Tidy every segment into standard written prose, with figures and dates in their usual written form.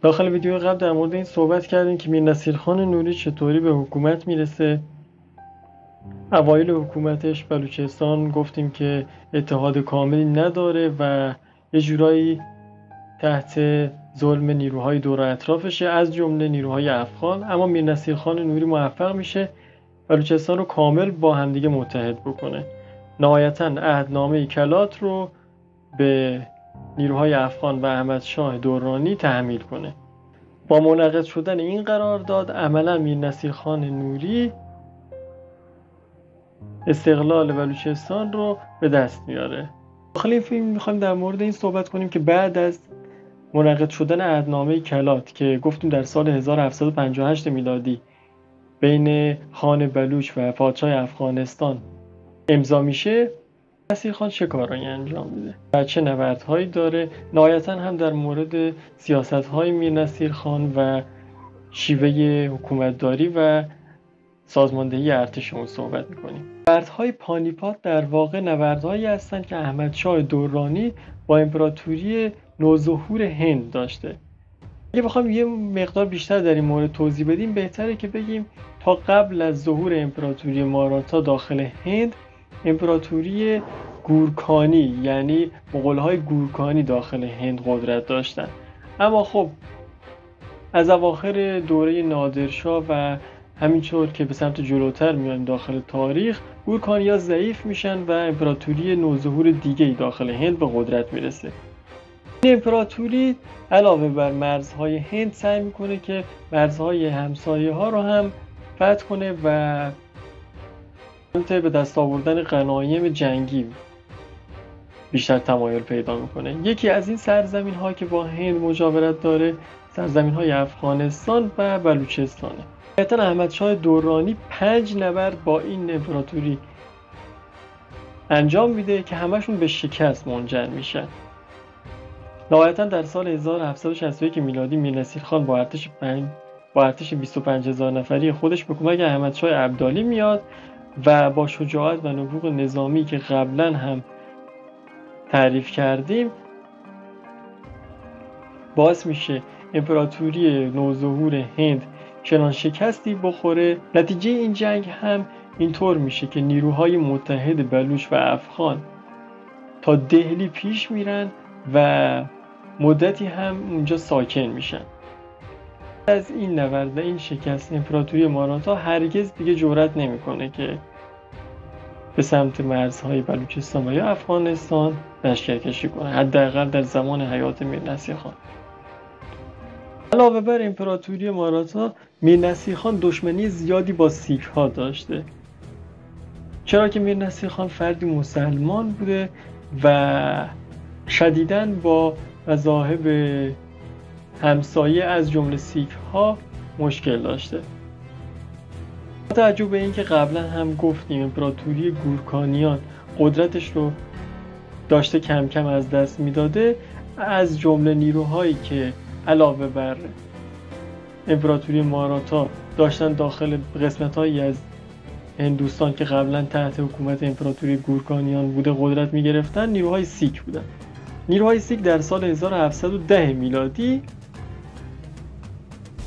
داخل ویدیو قبل در مورد این صحبت کردیم که میرنصیرخان نوری چطوری به حکومت میرسه. اوایل حکومتش بلوچستان گفتیم که اتحاد کاملی نداره و یه جورایی تحت ظلم نیروهای دور و اطرافشه، از جمله نیروهای افغان. اما میرنصیرخان نوری موفق میشه بلوچستان رو کامل با همدیگه متحد بکنه. نهایتاً عهدنامه کلات رو به نیروهای افغان و احمدشاه درانی تحمیل کنه. با منعقد شدن این قرارداد عملاً میرنصیرخان نوری استقلال بلوچستان رو به دست میاره. داخل این فیلم میخوایم در مورد این صحبت کنیم که بعد از منعقد شدن عهدنامه کلات که گفتیم در سال 1758 میلادی بین خان بلوچ و پادشاه افغانستان امضا میشه، میرنصیرخان چه کارایی انجام میده و چه نبردهایی داره. نهایتا هم در مورد سیاست‌های میرنصیرخان و شیوه حکومتداری و سازماندهی ارتشمون صحبت میکنیم. نبردهای پانیپات در واقع نبردهایی هستند که احمدشاه درانی با امپراتوری نوظهور هند داشته. اگه بخوام یه مقدار بیشتر در این مورد توضیح بدیم، بهتره که بگیم تا قبل از ظهور امپراتوری ماراتا داخل هند، امپراتوری گورکانی یعنی مغول‌های گورکانی داخل هند قدرت داشتن. اما خب از اواخر دوره نادرشاه و همینطور که به سمت جلوتر میایم داخل تاریخ، گورکانی‌ها ضعیف میشن و امپراتوری نوظهور دیگه‌ای داخل هند به قدرت میرسه. این امپراتوری علاوه بر مرزهای هند سعی میکنه که مرزهای همسایه ها رو هم فتح کنه و به دست آوردن غنایم جنگی بیشتر تمایل پیدا میکنه. یکی از این سرزمین ها که با هند مجاورت داره سرزمین های افغانستان و بلوچستانه. حتی احمدشاه درانی 5 نبرد با این امپراتوری انجام میده که همشون به شکست منجر میشن. نهایتاً در سال 1761 میلادی میرنصیرخان با ارتش 25000 نفری خودش به کمک احمدشاه ابدالی میاد و با شجاعت و نبوغ نظامی که قبلا هم تعریف کردیم باعث میشه امپراتوری نوظهور هند چنان شکستی بخوره. نتیجه این جنگ هم اینطور میشه که نیروهای متحد بلوچ و افغان تا دهلی پیش میرن و مدتی هم اونجا ساکن میشن. از این نبرد و این شکست امپراتوری ماراتا هرگز دیگه جرئت نمیکنه که به سمت مرزهای بلوچستان و یا افغانستان لشکرکشی کنه، حداقل در زمان حیات میرنصیرخان. علاوه بر امپراتوری ماراتا، میرنصیرخان دشمنی زیادی با سیک ها داشته، چرا که میرنصیرخان فردی مسلمان بوده و شدیداً با مذاهب همسایه از جمله سیک ها مشکل داشته. با توجه به اینکه قبلا هم گفتیم امپراتوری گورکانیان قدرتش رو داشته کم کم از دست میداده، از جمله نیروهایی که علاوه بر امپراتوری ماراتا داشتن داخل قسمت‌هایی از هندوستان که قبلا تحت حکومت امپراتوری گورکانیان بوده قدرت می‌گرفتن، نیروهای سیک بودن. نیروهای سیک در سال 1710 میلادی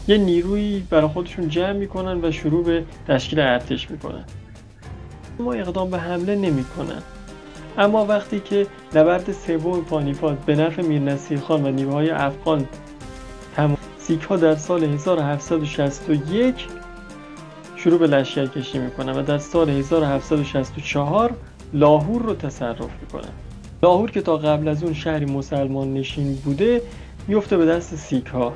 یه نیروی برای خودشون جمع میکنن و شروع به تشکیل ارتش میکنن، اما اقدام به حمله نمیکنن. اما وقتی که نبرد سوم پانیپات به نفع میرنصیرخان و نیروهای افغان تمام، سیک ها در سال 1761 شروع به لشکرکشی میکنن و در سال 1764 لاهور رو تصرف میکنن. لاهور که تا قبل از اون شهری مسلمان نشین بوده میفته به دست سیک ها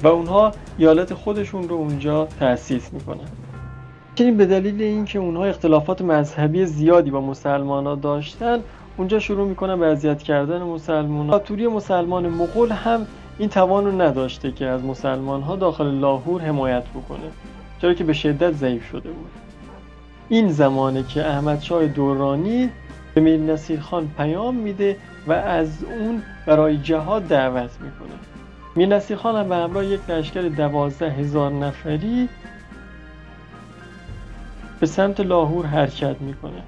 و اونها ایالت خودشون رو اونجا تأسیس میکنن. چنین به دلیل اینکه اونها اختلافات مذهبی زیادی با مسلمان ها داشتن، اونجا شروع میکنن به اذیت کردن مسلمان ها. امپراتوری مسلمان مغول هم این توان رو نداشته که از مسلمان ها داخل لاهور حمایت بکنه، چرا که به شدت ضعیف شده بود. این زمانه که احمدشاه درانی به میرنصیرخان پیام میده و از اون برای جهاد دعوت میکنه. میرنصیرخان هم به همراه یک لشکر 12000 نفری به سمت لاهور حرکت میکنه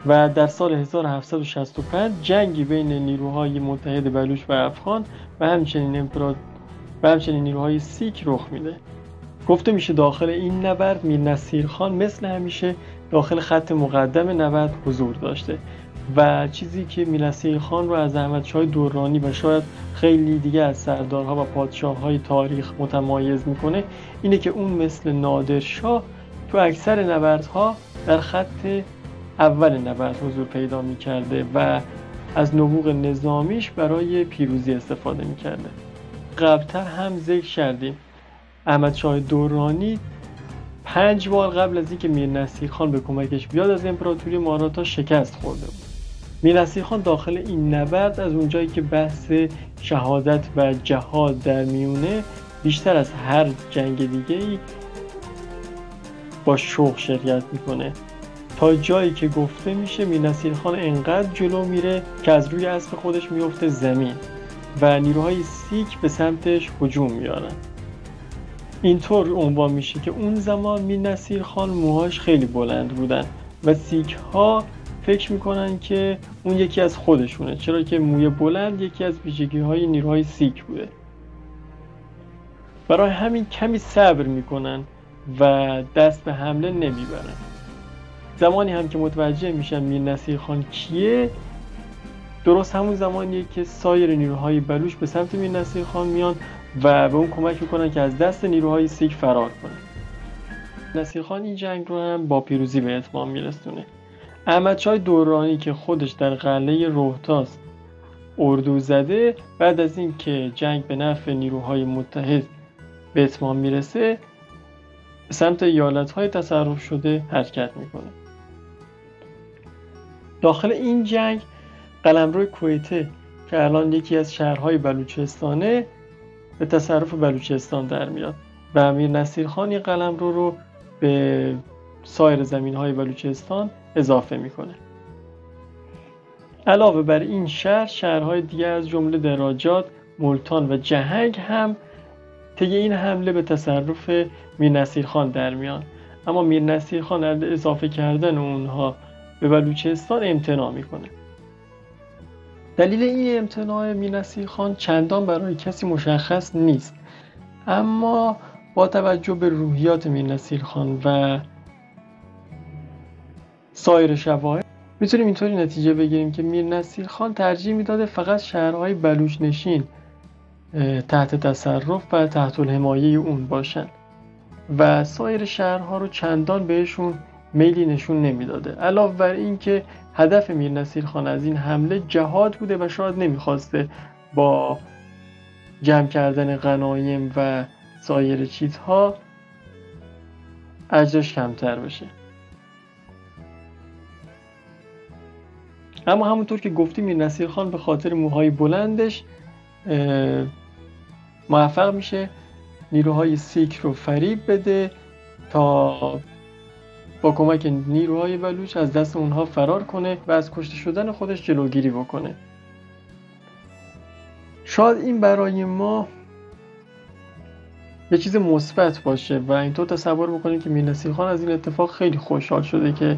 و در سال 1765 جنگی بین نیروهای متحد بلوچ و افغان و همچنین و همچنین نیروهای سیک رخ میده. گفته میشه داخل این نبرد میر نصیرخان مثل همیشه داخل خط مقدم نبرد حضور داشته و چیزی که میر نصیرخان رو از احمدشاه دورانی و شاید خیلی دیگه از سردارها و پادشاه‌های تاریخ متمایز میکنه اینه که اون مثل نادرشاه تو اکثر نبردها در خط اول نبرد حضور پیدا میکرده و از نبوغ نظامیش برای پیروزی استفاده میکرده. قبلتر هم ذکر کردیم احمدشاه دورانی 5 بار قبل از اینکه میر نصیرخان به کمکش بیاد از امپراتوری ماراتا شکست خورده بود. میر نصیرخان داخل این نبرد از اونجایی که بحث شهادت و جهاد در میونه بیشتر از هر جنگ دیگه‌ای با شوق شرکت میکنه تا جایی که گفته میشه میر نصیرخان انقدر جلو میره که از روی اسب خودش میفته زمین و نیروهای سیک به سمتش هجوم میارن. اینطور عنوان میشه که اون زمان میر نصیرخان موهاش خیلی بلند بودن و سیک ها فکر میکنن که اون یکی از خودشونه، چرا که موی بلند یکی از ویژگی های نیروهای سیک بوده. برای همین کمی صبر میکنن و دست به حمله نمیبرن. زمانی هم که متوجه میشن میر نصیرخان کیه، درست همون زمانیه که سایر نیروهای بلوچ به سمت میر نصیرخان میان و به اون کمک میکنن که از دست نیروهای سیک فرار کنه. نصیرخان این جنگ رو هم با پیروزی به اتمام میرسونه. احمدشاه دورانی که خودش در قلعه روحتاس اردو زده، بعد از این که جنگ به نفع نیروهای متحد به اتمام میرسه به سمت ایالت‌های تصرف شده حرکت میکنه. داخل این جنگ قلمرو کویته که الان یکی از شهرهای بلوچستانه به تصرف بلوچستان در میاد و امیر نصیرخان این قلمرو رو به سایر زمینهای بلوچستان اضافه میکنه. علاوه بر این شهرهای دیگه از جمله دراجات، ملتان و جهنگ هم طی این حمله به تصرف میر نصیرخان در میان، اما میر نصیرخان از اضافه کردن اونها به بلوچستان امتناع میکنه. دلیل این امتناع میر نصیرخان چندان برای کسی مشخص نیست، اما با توجه به روحیات میر نصیرخان و سایر شواهد میتونیم اینطوری نتیجه بگیریم که میر نصیرخان ترجیح میداده فقط شهرهای بلوچ نشین تحت تصرف و تحت الحمایه اون باشن و سایر شهرها رو چندان بهشون میلی نشون نمیداده. علاوه بر این که هدف میر نصیرخان از این حمله جهاد بوده و شاید نمیخواسته با جمع کردن غنایم و سایر چیزها اجرش کمتر بشه. اما همونطور که گفتیم میر نصیرخان به خاطر موهای بلندش موفق میشه نیروهای سیک رو فریب بده تا با کمک نیروهای بلوچ از دست اونها فرار کنه و از کشته شدن خودش جلوگیری بکنه. شاید این برای ما یه چیز مثبت باشه و اینطور تصور بکنیم که میر نصیرخان از این اتفاق خیلی خوشحال شده که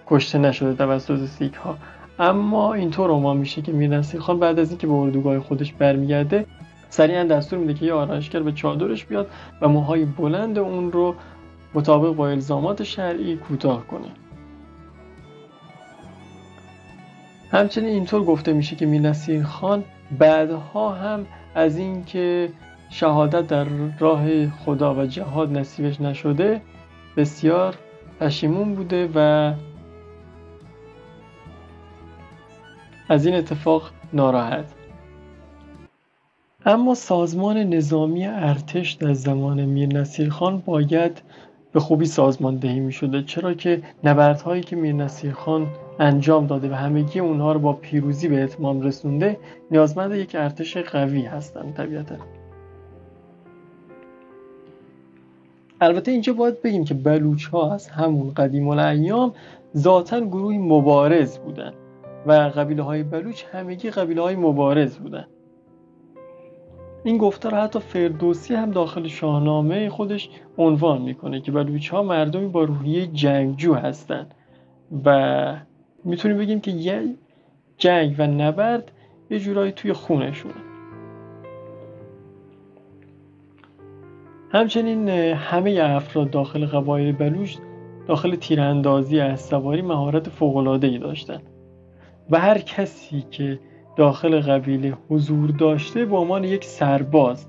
کشته نشده توسط سیک ها. اما اینطور عنوان میشه که میر نصیرخان بعد از اینکه به اردوگاه خودش برمیگرده سریعا دستور میده که یه آرایشگر به چادرش بیاد و موهای بلند اون رو مطابق با الزامات شرعی کوتاه کنه. همچنین اینطور گفته میشه که میر نصیرخان بعدها هم از اینکه شهادت در راه خدا و جهاد نصیبش نشده بسیار پشیمون بوده و از این اتفاق ناراحت. اما سازمان نظامی ارتش در زمان میر نصیرخان باید به خوبی سازماندهی می شده، چرا که نبردهایی که میر نصیرخان انجام داده و همگی اونها رو با پیروزی به اتمام رسونده نیازمند یک ارتش قوی هستند طبیعتا. البته اینجا باید بگیم که بلوچ ها از همون قدیم الایام ذاتاً گروهی مبارز بودن و قبیله های بلوچ همگی قبیله های مبارز بودن. این گفته را حتی فردوسی هم داخل شاهنامه خودش عنوان میکنه که بلوچ ها مردمی با روحیه جنگجو هستن و میتونیم بگیم که یه جنگ و نبرد یه جورایی توی خونشونه. همچنین همه افراد داخل قبایل بلوچ داخل تیراندازی اسب‌سواری مهارت فوق‌العاده‌ای داشتند و هر کسی که داخل قبیله حضور داشته به عنوان یک سرباز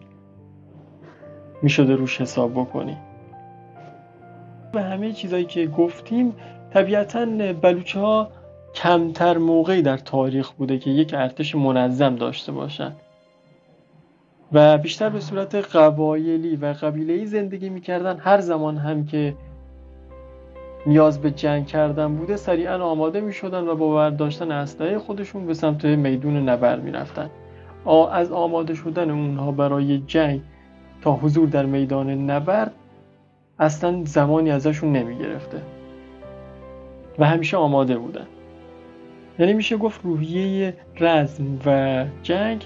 میشده روش حساب بکنی. و همه چیزایی که گفتیم طبیعتاً بلوچ‌ها کمتر موقعی در تاریخ بوده که یک ارتش منظم داشته باشن و بیشتر به صورت قبایلی و قبیله‌ای زندگی میکردن. هر زمان هم که نیاز به جنگ کردن بوده سریعا آماده میشدن و با برداشتن اسلحه خودشون به سمت میدون نبرد میرفتن. از آماده شدن اونها برای جنگ تا حضور در میدان نبرد اصلا زمانی ازشون نمیگرفته و همیشه آماده بودن. یعنی میشه گفت روحیه رزم و جنگ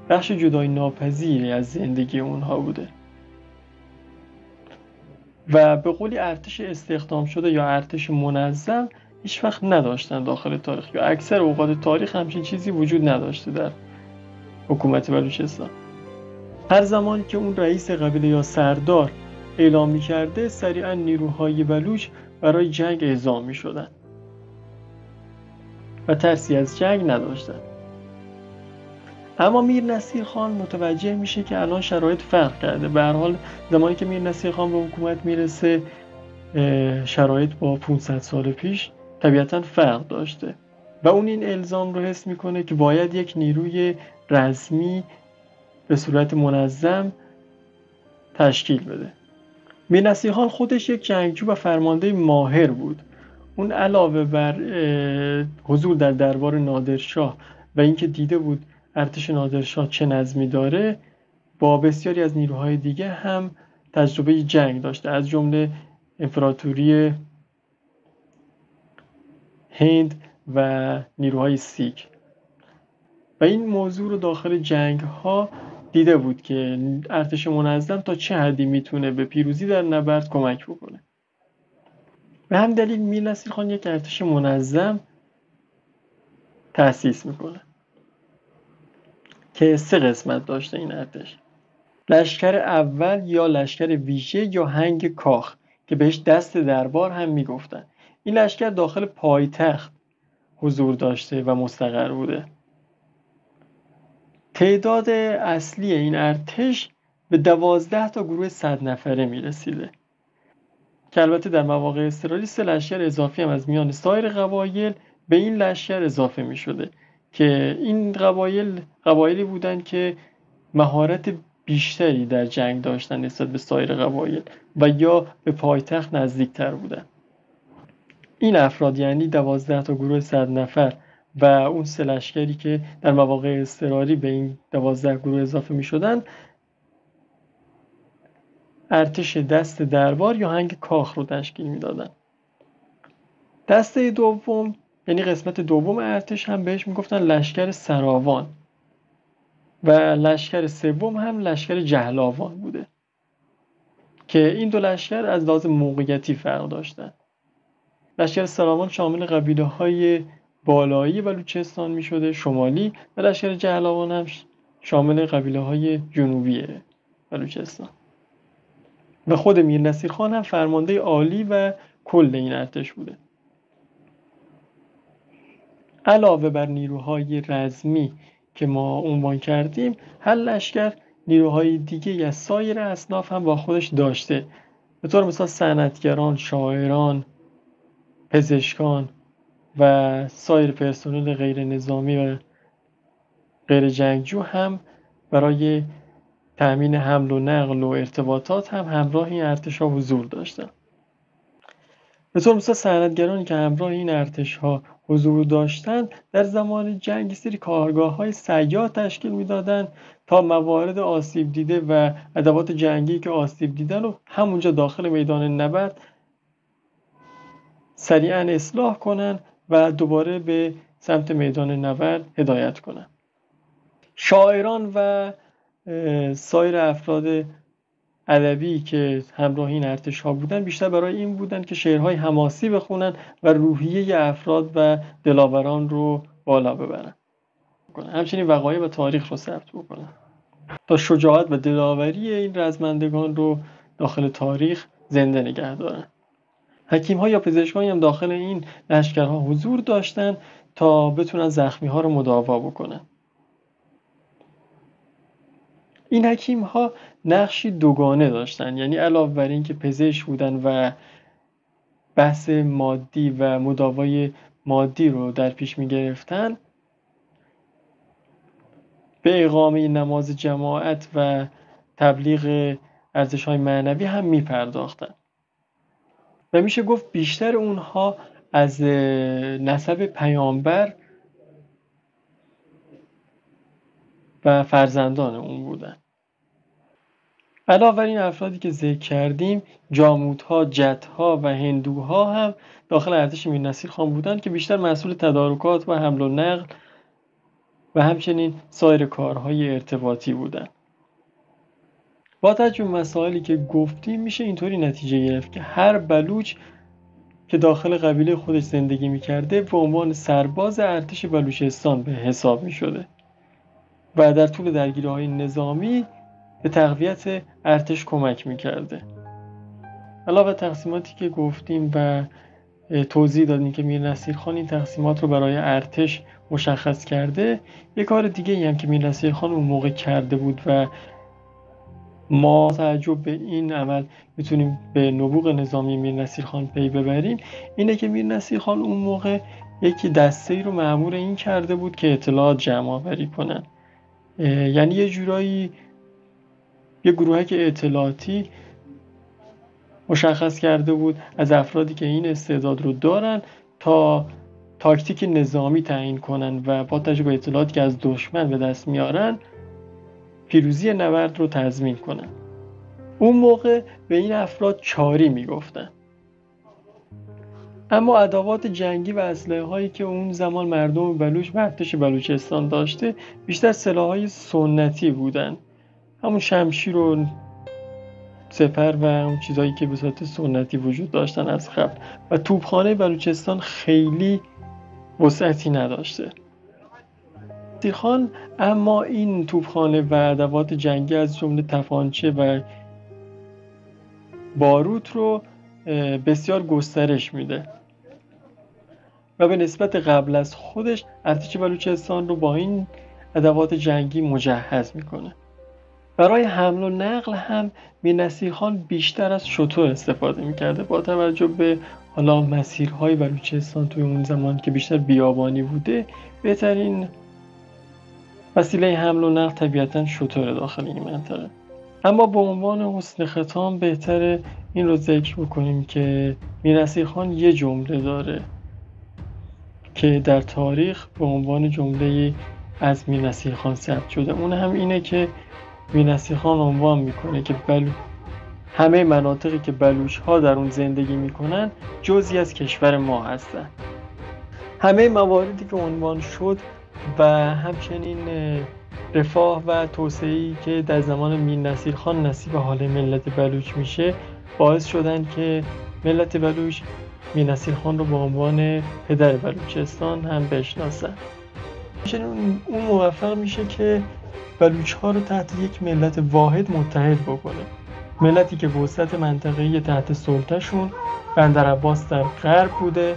بخش جدای ناپذیری از زندگی اونها بوده و به قولی ارتش استخدام شده یا ارتش منظم هیچ وقت نداشتن داخل تاریخ یا اکثر اوقات تاریخ همچین چیزی وجود نداشته در حکومت بلوچستان. هر زمان که اون رئیس قبیله یا سردار اعلام می‌کرده سریعا نیروهای بلوچ برای جنگ اعزام می‌شدن و ترسی از جنگ نداشتن. اما میر نصیر خان متوجه میشه که الان شرایط فرق کرده. به هر حال زمانی که میر نصیر خان به حکومت میرسه شرایط با 500 سال پیش طبیعتاً فرق داشته و اون این الزام رو حس میکنه که باید یک نیروی رسمی به صورت منظم تشکیل بده. میر نصیر خان خودش یک جنگجو و فرمانده ماهر بود. اون علاوه بر حضور در دربار نادرشاه و اینکه دیده بود ارتش نادرشاه چه نظمی داره، با بسیاری از نیروهای دیگه هم تجربه جنگ داشته، از جمله امپراتوری هند و نیروهای سیک. و این موضوع رو داخل جنگ ها دیده بود که ارتش منظم تا چه حدی میتونه به پیروزی در نبرد کمک بکنه. به هم دلیل میر نصیر خان یک ارتش منظم تأسیس میکنه که 3 قسمت داشته این ارتش. لشکر اول یا لشکر ویژه یا هنگ کاخ که بهش دست دربار هم میگفتن. این لشکر داخل پایتخت حضور داشته و مستقر بوده. تعداد اصلی این ارتش به 12 تا گروه 100 نفره میرسیده که البته در مواقع اضطراری 3 لشکر اضافی هم از میان سایر قبایل به این لشکر اضافه می شده که این قبایلی بودند که مهارت بیشتری در جنگ داشتن نسبت به سایر قبایل و یا به پایتخت نزدیکتر بودند. این افراد یعنی 12 تا گروه 100 نفر و اون 3 لشکری که در مواقع اضطراری به این 12 گروه اضافه می شدن ارتش دست دربار یا هنگ کاخ رو تشکیل می دادن. دسته دوم یعنی قسمت دوم ارتش هم بهش می گفتن لشکر سراوان و لشکر سوم هم لشکر جهلاوان بوده که این 2 لشکر از لحاظ موقعیتی فرق داشتن. لشکر سراوان شامل قبیله های بالایی بلوچستان می شده، شمالی، و لشکر جهلاوان هم شامل قبیله های جنوبی بلوچستان. و خود میر نصیر خان هم فرمانده عالی و کل این ارتش بوده. علاوه بر نیروهای رزمی که ما عنوان کردیم، هر لشکر نیروهای دیگه از سایر اصناف هم با خودش داشته. به طور مثال صنعتگران، شاعران، پزشکان و سایر پرسنل غیر نظامی و غیر جنگجو هم برای تأمین حمل و نقل و ارتباطات هم همراه این ارتش‌ها حضور داشتن. به طور مثال صنعتگرانی که همراه این ارتش‌ها حضور داشتند در زمان جنگ سری کارگاه‌های سیاه تشکیل می‌دادند تا موارد آسیب دیده و ادوات جنگی که آسیب دیدن رو همونجا داخل میدان نبرد سریعاً اصلاح کنن و دوباره به سمت میدان نبرد هدایت کنن. شاعران و سایر افراد ادبی که همراه این ارتش‌ها بودن بیشتر برای این بودن که شعرهای حماسی بخونن و روحیه افراد و دلاوران رو بالا ببرن. همچنین وقایع و تاریخ رو ثبت بکنن. تا شجاعت و دلاوری این رزمندگان رو داخل تاریخ زنده نگه دارن. حکیم‌ها یا پزشکانی هم داخل این لشکرها حضور داشتن تا بتونن زخمی‌ها رو مداوا بکنن. این حکیم‌ها نقشی دوگانه داشتن، یعنی علاوه بر این که پزشک بودن و بحث مادی و مداوای مادی رو در پیش می‌گرفتن، به اقامه نماز جماعت و تبلیغ ارزش‌های معنوی هم می‌پرداختن. و میشه گفت بیشتر اونها از نسب پیامبر و فرزندان اون بودن. علاوه بر این افرادی که ذکر کردیم، جامودها، جتها و هندوها هم داخل ارتش میرنصیر خان بودند که بیشتر مسئول تدارکات و حمل و نقل و همچنین سایر کارهای ارتباطی بودند. با توجه به مسائلی که گفتیم میشه اینطوری نتیجه گرفت که هر بلوچ که داخل قبیله خودش زندگی میکرده به عنوان سرباز ارتش بلوچستان به حساب میشده و در طول درگیری‌های نظامی به تقویت ارتش کمک میکرده. علاوه تقسیماتی که گفتیم و توضیح دادیم که میرنصیر خان این تقسیمات رو برای ارتش مشخص کرده، یک کار دیگه هم که میرنصیر خان اون موقع کرده بود و ما تعجب به این عمل میتونیم به نبوغ نظامی میرنصیر خان پی ببریم، اینه که میرنصیر خان اون موقع یکی دسته‌ای رو مأمور این کرده بود که اطلاعات جمع آوری کنن. یعنی یه جورایی یه گروهک اطلاعاتی مشخص کرده بود از افرادی که این استعداد رو دارن تا تاکتیک نظامی تعیین کنن و با توجه به اطلاعاتی که از دشمن به دست میارن پیروزی نبرد رو تضمین کنن. اون موقع به این افراد چاری میگفتن. اما ادوات جنگی و اسلحه هایی که اون زمان مردم بلوچ و ارتش بلوچستان داشته بیشتر سلاح‌های سنتی بودن، همون شمشیر و سپر و اون چیزایی که به صورت سنتی وجود داشتن از قبل، و توپخانه بلوچستان خیلی وسعتی نداشته. میرنصیر خان اما این توپخانه و ادوات جنگی از جمله تفانچه و باروت رو بسیار گسترش میده و به نسبت قبل از خودش ارتش بلوچستان رو با این ادوات جنگی مجهز میکنه. برای حمل و نقل هم میرنصیر خان بیشتر از شتر استفاده میکرده. با توجه به حالا مسیرهای بلوچستان توی اون زمان که بیشتر بیابانی بوده، بهترین وسیله حمل و نقل طبیعتاً شتر داخل این منطقه. اما به عنوان حسن ختام بهتره این رو ذکر بکنیم که میرنصیر خان یه جمله داره که در تاریخ به عنوان جمله از میرنصیر خان ثبت شده. اون هم اینه که میرنصیر خان عنوان میکنه که همه مناطقی که بلوچ ها در اون زندگی میکنن جزئی از کشور ما هستن. همه مواردی که عنوان شد و همچنین رفاه و توسعه‌ای که در زمان میرنصیر خان نصیب حال ملت بلوچ میشه باعث شدن که ملت بلوچ میرنصیر خان رو به عنوان پدر بلوچستان هم بشناسن. اون موفق میشه که بلوچ ها رو تحت یک ملت واحد متحد بکنه، ملتی که وسعت منطقه‌ای تحت سلطه‌شون بندرعباس در غرب بوده،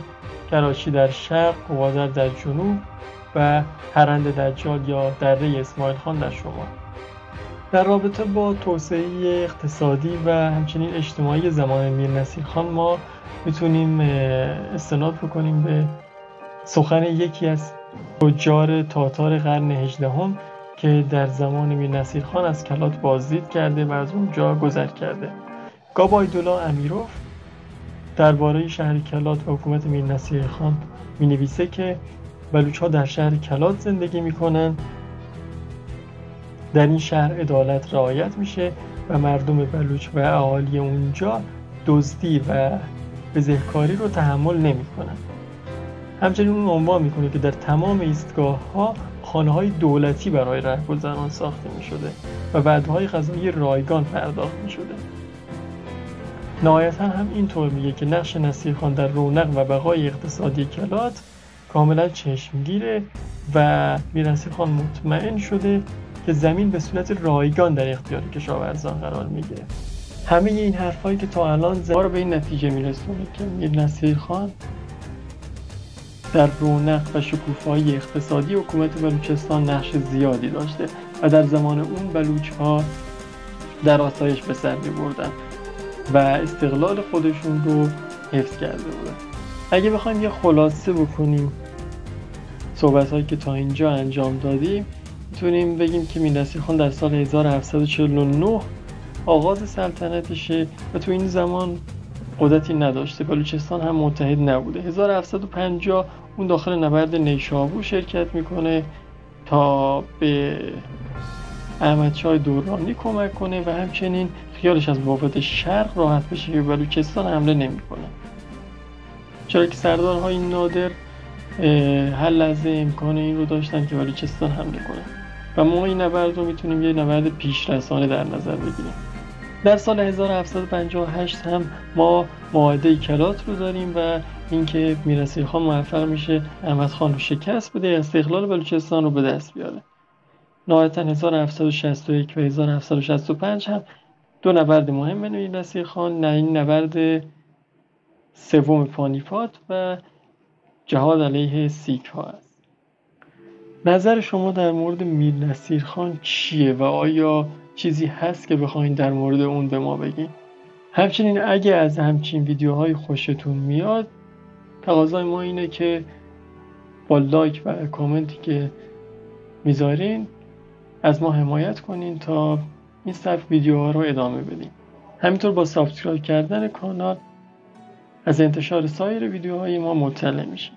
کراچی در شرق، قوادر در جنوب و هرند دجال یا دره اسماعیل خان در شمال. در رابطه با توسعه اقتصادی و همچنین اجتماعی زمان میرنصیر خان ما میتونیم استناد بکنیم به سخن یکی از تجار تاتار قرن 18 که در زمان میرنصیر خان از کلات بازدید کرده و از اونجا گذر کرده. گابایدولا امیروف درباره شهر کلات و حکومت میرنصیر خان مینویسه که بلوچ ها در شهر کلات زندگی میکنن. در این شهر عدالت رعایت میشه و مردم بلوچ و اهالی اونجا دزدی و بزهکاری رو تحمل نمیکنن. همچنین اون عنوان میکنه که در تمام ایستگاه ها خانه های دولتی برای رهگذران ساخته میشده و بعدهای غذایی رایگان پرداخت میشده. نهایتا هم اینطور میگه که نقش نصیر خان در رونق و بقای اقتصادی کلات کاملا چشمگیره و میرنصیر خان مطمئن شده که زمین به صورت رایگان در اختیار کشاورزان قرار میگیره. همه این حرفایی که تا الان ما رو به این نتیجه میرسونه که میر نصیرخان در رونق و شکوفایی اقتصادی حکومت بلوچستان نقش زیادی داشته و در زمان اون بلوچ‌ها در آسایش به سر می‌بردن و استقلال خودشون رو حفظ کرده بودن. اگه بخوایم یه خلاصه بکنیم صحبت‌هایی که تا اینجا انجام دادیم، میتونیم بگیم که میر نصیرخان در سال 1749 آغاز سلطنتشه و تو این زمان قدرتی نداشته. بلوچستان هم متحد نبوده. 1750 اون داخل نبرد نیشابور شرکت میکنه تا به احمدشاه دورانی کمک کنه و همچنین خیالش از بافت شرق راحت بشه که بلوچستان حمله نمیکنه، چرا که سردارهای نادر هر لحظه امکان این رو داشتن که بلوچستان حمله کنه و ما این نبرد رو میتونیم یه نبرد پیشرسانه در نظر بگیریم. در سال 1758 هم ما معاهده کلات رو داریم و اینکه میر نصیرخان موفق میشه احمدخان رو شکست بده، استقلال بلوچستان رو به دست بیاره. نهایتاً 1761 و 1765 هم دو نبرد مهم میر نصیرخان، این نبرد سوم پانیپات و جهاد علیه سیک ها است. نظر شما در مورد میر نصیرخان چیه و آیا چیزی هست که بخواین در مورد اون به ما بگین؟ همچنین اگه از همچین ویدیوهای خوشتون میاد، تقاضای ما اینه که با لایک و کامنتی که میذارین از ما حمایت کنین تا این سبک ویدیوها رو ادامه بدیم. همینطور با سابسکرایب کردن کانال از انتشار سایر ویدیوهای ما مطلع میشین.